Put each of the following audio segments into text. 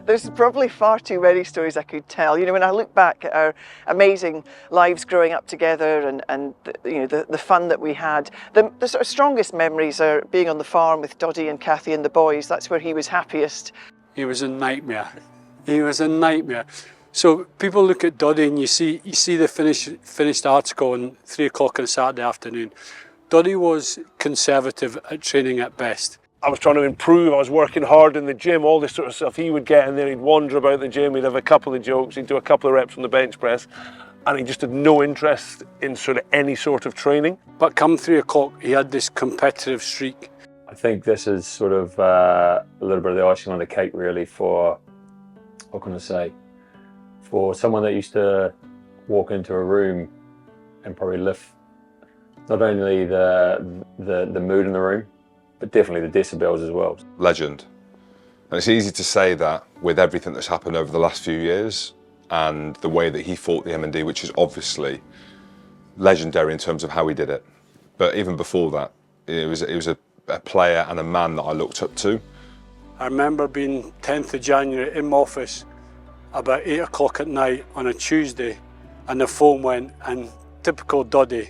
There's probably far too many stories I could tell. You know, when I look back at our amazing lives growing up together and you know, the fun that we had, the sort of strongest memories are being on the farm with Doddie and Kathy and the boys. That's where he was happiest. He was a nightmare. He was a nightmare. So people look at Doddie and you see the finished article on 3 o'clock on a Saturday afternoon. Doddie was conservative at training at best. I was trying to improve, I was working hard in the gym, all this sort of stuff. He would get in there, he'd wander about the gym, he'd have a couple of jokes, he'd do a couple of reps on the bench press, and he just had no interest in sort of any sort of training. But come 3 o'clock, he had this competitive streak. I think this is sort of a little bit of the icing on the cake really for, what can I say, for someone that used to walk into a room and probably lift not only the mood in the room, but definitely the decibels as well. Legend. And it's easy to say that with everything that's happened over the last few years and the way that he fought the M&D, which is obviously legendary in terms of how he did it. But even before that, it was a player and a man that I looked up to. I remember being 10th of January in my office about 8 o'clock at night on a Tuesday, and the phone went, and typical Doddie,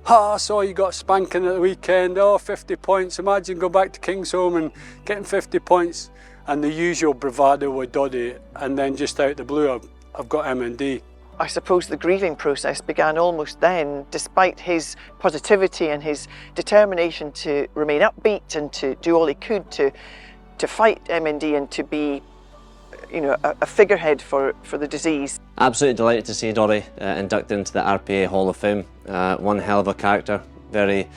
I saw you got spanking at the weekend, 50 points, imagine go back to Kingsholm and getting 50 points. And the usual bravado with Doddie, and then just out the blue, I've got M&D. I suppose the grieving process began almost then, despite his positivity and his determination to remain upbeat and to do all he could to fight M&D and to be, you know, a figurehead for the disease. Absolutely delighted to see Doddie inducted into the RPA Hall of Fame. One hell of a character. Very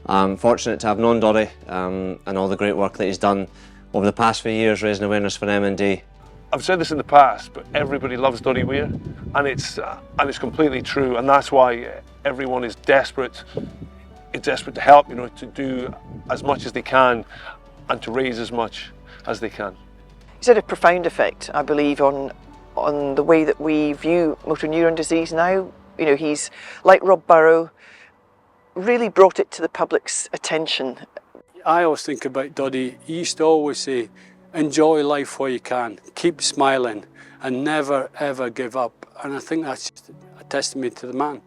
fortunate to have known Doddie and all the great work that he's done over the past few years raising awareness for M&D. I've said this in the past, but everybody loves Doddie Weir, and it's completely true, and that's why everyone is desperate. It's desperate to help, you know, to do as much as they can and to raise as much as they can. He's had a profound effect, I believe, on the way that we view motor neurone disease now. You know, he's, like Rob Burrow, really brought it to the public's attention. I always think about Doddie. He used to always say, enjoy life while you can, keep smiling, and never ever give up. And I think that's just a testament to the man.